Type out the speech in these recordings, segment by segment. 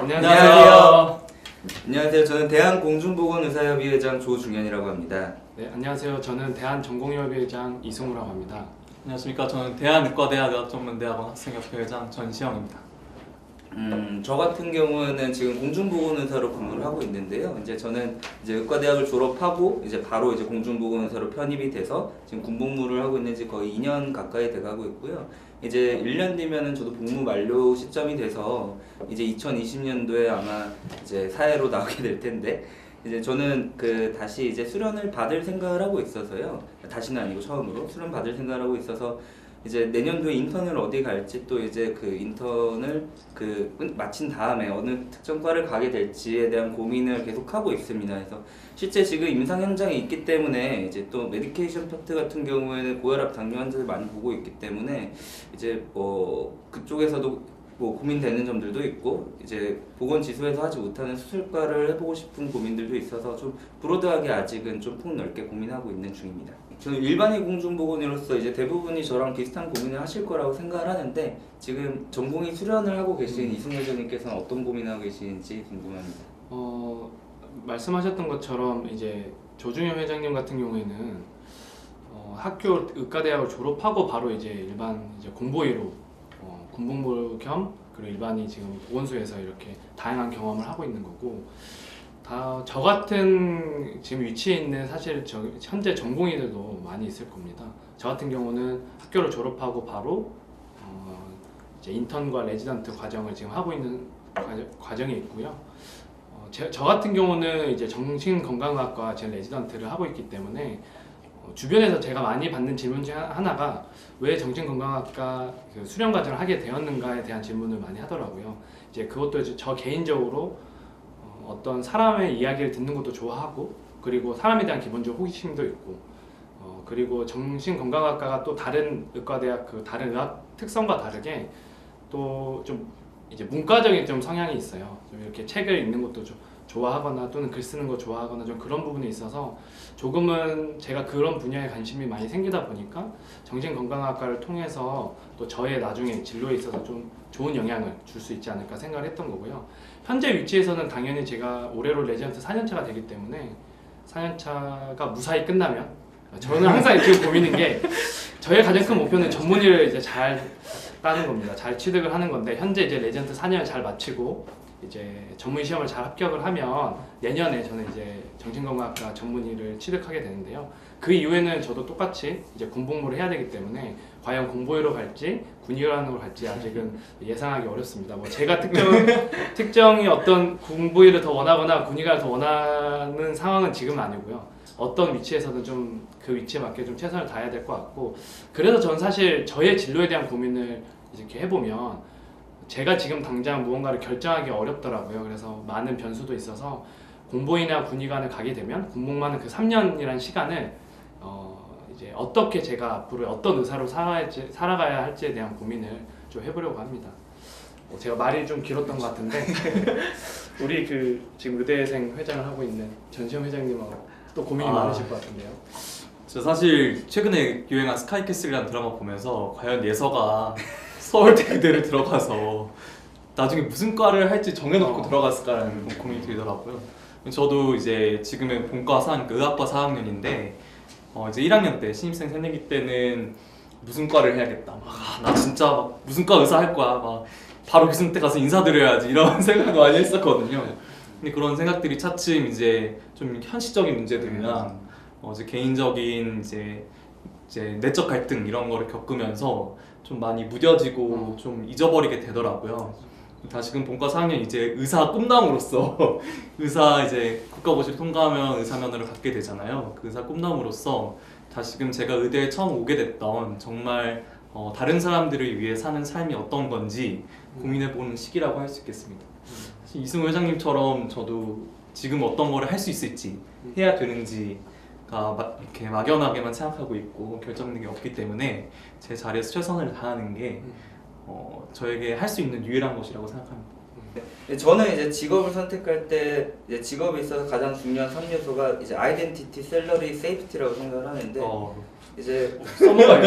안녕하세요. 안녕하세요. 저는 대한공중보건의사협의회장 조중현이라고 합니다. 네, 안녕하세요. 저는 대한전공의협의회장 이승우라고 합니다. 안녕하십니까. 저는 대한의과대학의학전문대학원 학생협회 회장 전시영입니다. 저 같은 경우는 지금 공중보건의사로 근무를 하고 있는데요. 이제 저는 이제 의과대학을 졸업하고 이제 바로 이제 공중보건의사로 편입이 돼서 지금 군복무를 하고 있는 지 거의 2년 가까이 돼가고 있고요. 이제 1년 뒤면은 저도 복무 만료 시점이 돼서 이제 2020년도에 아마 이제 사회로 나오게 될 텐데 이제 저는 다시 이제 수련을 받을 생각을 하고 있어서요. 다시는 아니고 처음으로 수련 받을 생각을 하고 있어서 이제 내년도에 인턴을 어디 갈지 또 이제 그 인턴을 마친 다음에 어느 특정 과를 가게 될지에 대한 고민을 계속 하고 있습니다. 그래서 실제 지금 임상 현장에 있기 때문에 이제 또 메디케이션 파트 같은 경우에는 고혈압 당뇨 환자들 많이 보고 있기 때문에 이제 그쪽에서도 고민되는 점들도 있고 이제 보건지수에서 하지 못하는 수술과를 해보고 싶은 고민들도 있어서 좀 브로드하게 아직은 좀 폭넓게 고민하고 있는 중입니다. 저는 일반인 공중보건의로서 이제 대부분이 저랑 비슷한 고민을 하실 거라고 생각을 하는데 지금 전공의 수련을 하고 계신 이승우 회장님께서는 어떤 고민을 하고 계시는지 궁금합니다. 말씀하셨던 것처럼 이제 조중현 회장님 같은 경우에는 학교 의과대학을 졸업하고 바로 이제 일반 이제 공보의로 군복무 겸 그리고 일반이 지금 보건소에서 이렇게 다양한 경험을 하고 있는 거고 다 저 같은 지금 위치에 있는 사실 현재 전공의들도 많이 있을 겁니다. 저 같은 경우는 학교를 졸업하고 바로 이제 인턴과 레지던트 과정을 지금 하고 있는 과정이 있고요. 저 같은 경우는 이제 정신건강학과 제 레지던트를 하고 있기 때문에 주변에서 제가 많이 받는 질문 중 하나가 왜 정신건강학과 수련 과정을 하게 되었는가에 대한 질문을 많이 하더라고요. 이제 그것도 저 개인적으로 어떤 사람의 이야기를 듣는 것도 좋아하고 그리고 사람에 대한 기본적 호기심도 있고 그리고 정신건강학과가 또 다른 의과대학 다른 의학 특성과 다르게 또 좀 이제 문과적인 좀 성향이 있어요. 좀 이렇게 책을 읽는 것도 좀 좋아하거나 또는 글 쓰는 거 좋아하거나 좀 그런 부분이 있어서 조금은 제가 그런 분야에 관심이 많이 생기다 보니까 정신건강학과를 통해서 또 저의 나중에 진로에 있어서 좀 좋은 영향을 줄 수 있지 않을까 생각을 했던 거고요. 현재 위치에서는 당연히 제가 올해로 레지던트 4년차가 되기 때문에 4년차가 무사히 끝나면 저는 항상 지금 고민인 게 저의 가장 큰 목표는 전문의를 이제 잘 따는 겁니다. 잘 취득을 하는 건데 현재 이제 레지던트 4년을 잘 마치고 이제 전문 시험을 잘 합격을 하면 내년에 저는 이제 정신건강학과 전문의를 취득하게 되는데요. 그 이후에는 저도 똑같이 이제 군복무를 해야 되기 때문에 과연 공보의로 갈지 군의관으로 갈지 아직은 예상하기 어렵습니다. 뭐 제가 특정이 어떤 공보의를 더 원하거나 군의관을 더 원하는 상황은 지금은 아니고요. 어떤 위치에서든 좀 그 위치에 맞게 좀 최선을 다해야 될 것 같고 그래서 전 사실 저의 진로에 대한 고민을 이렇게 해보면 제가 지금 당장 무언가를 결정하기 어렵더라고요. 그래서 많은 변수도 있어서 공보이나 군의관을 가게 되면 군복무하는 그 3년이라는 시간을 이제 어떻게 제가 앞으로 어떤 의사로 살아가야 할지에 대한 고민을 좀 해보려고 합니다. 제가 말이 좀 길었던 것 같은데 우리 지금 의대생 회장을 하고 있는 전시영 회장님하고 또 고민이 많으실 것 같은데요. 저 사실 최근에 유행한 스카이캐슬이라는 드라마 보면서 과연 예서가 서울대 의대를 들어가서 나중에 무슨 과를 할지 정해놓고 들어갔을까라는 고민이 들더라고요. 저도 이제 지금은 본과 의학과 4학년인데 이제 1학년 때 신입생 새내기 때는 무슨 과를 해야겠다. 나 진짜 막 무슨 과 의사 할 거야. 막 바로 교수님 때 가서 인사드려야지 이런 생각도 많이 했었거든요. 근데 그런 생각들이 차츰 이제 좀 현실적인 문제들이나 이제 개인적인 이제 내적 갈등 이런 거를 겪으면서 좀 많이 무뎌지고 좀 잊어버리게 되더라고요. 다시금 본과 4학년 이제 의사 꿈나무로서 의사 이제 국가고시를 통과하면 의사 면허를 갖게 되잖아요. 그 의사 꿈나무로서 다시금 제가 의대에 처음 오게 됐던 정말 다른 사람들을 위해 사는 삶이 어떤 건지 고민해보는 시기라고 할 수 있겠습니다. 사실 이승우 회장님처럼 저도 지금 어떤 거를 할 수 있을지 해야 되는지가 이렇게 막연하게만 생각하고 있고 결정력이 없기 때문에 제 자리에서 최선을 다하는 게 저에게 할 수 있는 유일한 것이라고 생각합니다. 저는 이제 직업을 선택할 때 이제 직업에 있어서 가장 중요한 3요소가 이제 아이덴티티, 셀러리, 세이프티라고 생각을 하는데 이제 써먹어요.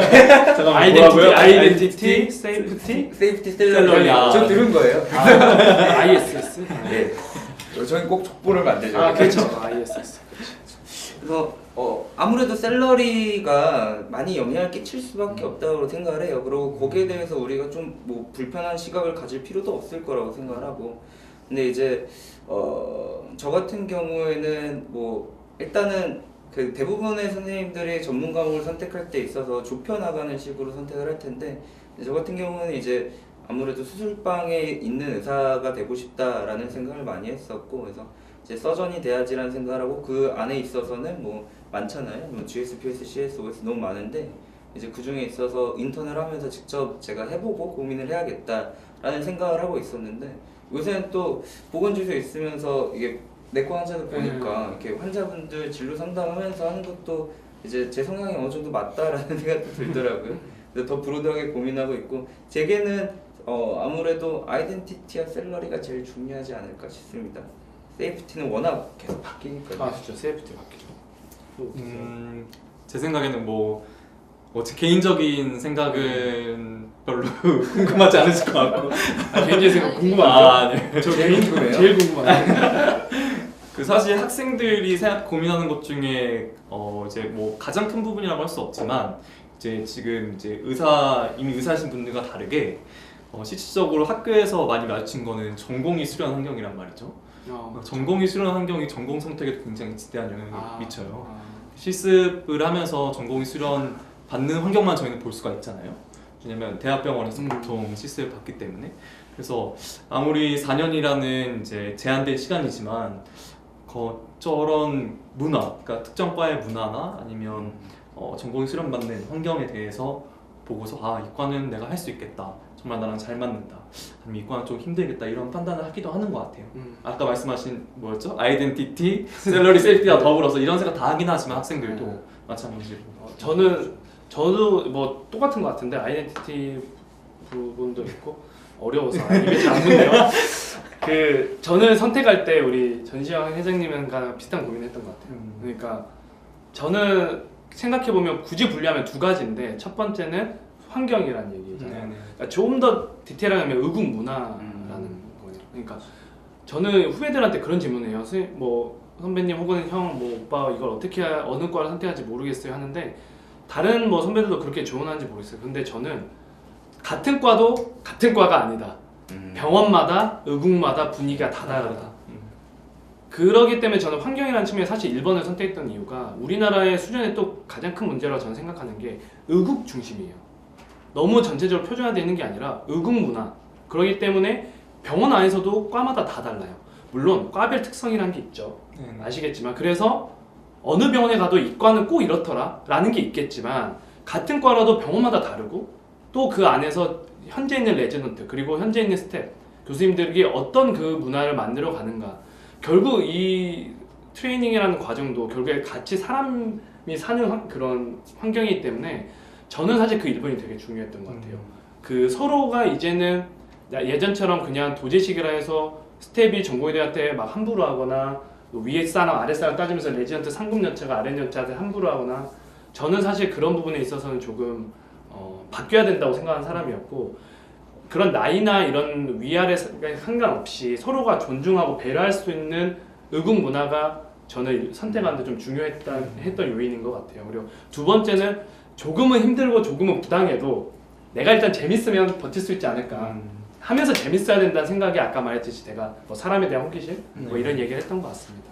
아이덴티티, 세이프티, 세이프티, 셀러리. 셀러리. 저 들은 거예요. ISS. 네. 저희 꼭 족보를 만들죠. 아 그렇죠. ISS. 그래서 아무래도 셀러리가 많이 영향을 끼칠 수밖에 없다고 생각을 해요. 그리고 거기에 대해서 우리가 좀 뭐 불편한 시각을 가질 필요도 없을 거라고 생각을 하고, 근데 이제 저 같은 경우에는 뭐 일단은 그 대부분의 선생님들이 전문 과목을 선택할 때 있어서 좁혀 나가는 식으로 선택을 할 텐데, 저 같은 경우는 이제 아무래도 수술방에 있는 의사가 되고 싶다라는 생각을 많이 했었고, 그래서 이제 서전이 돼야지라는 생각을 하고, 그 안에 있어서는 뭐 많잖아요. 뭐 GS, PS, CS, OS 너무 많은데 이제 그 중에 있어서 인턴을 하면서 직접 제가 해보고 고민을 해야겠다라는 생각을 하고 있었는데, 요새는 또 보건주소에 있으면서 이게 내과 환자들 보니까 이렇게 환자분들 진료 상담하면서 하는 것도 이제 제 성향이 어느 정도 맞다라는 생각도 들더라고요. 그래서 더 브로드하게 고민하고 있고, 제게는 아무래도 아이덴티티와 셀러리가 제일 중요하지 않을까 싶습니다. 세이프티는 워낙 계속 바뀌니까요. 아 진짜 세이프티 바뀌죠. 제 생각에는 제 개인적인 생각은 별로 궁금하지 않으실 것 같고. 개인적인 생각 궁금하죠? 네. 저 제일 궁금해요? 제일 궁금해요. 사실 학생들이 고민하는 것 중에 이제 뭐 가장 큰 부분이라고 할 수 없지만, 이제 지금 이제 이미 의사신 분들과 다르게 실질적으로 학교에서 많이 마주친 거는 전공의 수련 환경이란 말이죠. 전공의 수련 환경이 전공 선택에도 굉장히 지대한 영향을 미쳐요. 실습을 하면서 전공의 수련 받는 환경만 저희는 볼 수가 있잖아요. 왜냐면 대학병원에서 보통 실습을 받기 때문에. 그래서 아무리 4년이라는 이제 제한된 시간이지만 저런 문화, 그러니까 특정 과의 문화나 아니면 전공의 수련 받는 환경에 대해서 보고서 이과는 내가 할 수 있겠다, 정말 나랑 잘 맞는다, 아니면 이과는 좀 힘들겠다, 이런 판단을 하기도 하는 것 같아요. 아까 말씀하신 뭐였죠? 아이덴티티, 셀러리, 세이프티와 더불어서 이런 생각 다 하긴 하지만 학생들도 마찬가지로. 저도 뭐 똑같은 것 같은데 아이덴티티 부분도 있고 어려워서 입에 잘 안 붙네요. 저는 선택할 때 우리 전시영 회장님과 비슷한 고민했던 것 같아요. 그러니까 저는 생각해 보면 굳이 분류하면 두 가지인데, 첫 번째는 환경이라는 얘기잖아요. 그러니까 조금 더 디테일하면 의국 문화라는 거예요. 그러니까 저는 후배들한테 그런 질문을 해요. 선배님 혹은 형, 오빠 이걸 어떻게 어느 과를 선택할지 모르겠어요 하는데, 다른 선배들도 그렇게 조언하는지 모르겠어요. 근데 저는 같은 과도 같은 과가 아니다. 병원마다 의국마다 분위기가 다 다르다. 그러기 때문에 저는 환경이라는 측면에 사실 1번을 선택했던 이유가, 우리나라의 수련의 또 가장 큰 문제라고 저는 생각하는 게 의국 중심이에요. 너무 전체적으로 표준화되어 있는 게 아니라 의국 문화. 그러기 때문에 병원 안에서도 과마다 다 달라요. 물론 과별 특성이라는 게 있죠. 아시겠지만, 그래서 어느 병원에 가도 이 과는 꼭 이렇더라 라는 게 있겠지만, 같은 과라도 병원마다 다르고, 또 그 안에서 현재 있는 레지던트 그리고 현재 있는 스텝 교수님들이 어떤 그 문화를 만들어 가는가, 결국 이 트레이닝이라는 과정도 결국에 같이 사람이 사는 그런 환경이기 때문에 저는 사실 그 1번이 되게 중요했던 것 같아요. 그 서로가 이제는 예전처럼 그냥 도제식이라 해서 스텝이 전공의들한테 막 함부로 하거나, 위에 사람 아래 사람 따지면서 레지던트 상급 연차가 아래 연차한테 함부로 하거나, 저는 사실 그런 부분에 있어서는 조금 바뀌어야 된다고 생각하는 사람이었고, 그런 나이나 이런 위아래 상관없이 서로가 존중하고 배려할 수 있는 의국 문화가 저는 선택하는데 좀 중요했던 요인인 것 같아요. 그리고 두 번째는 조금은 힘들고 조금은 부당해도 내가 일단 재밌으면 버틸 수 있지 않을까 하면서 재밌어야 된다는 생각이, 아까 말했듯이 제가 사람에 대한 호기심 이런 얘기를 했던 것 같습니다.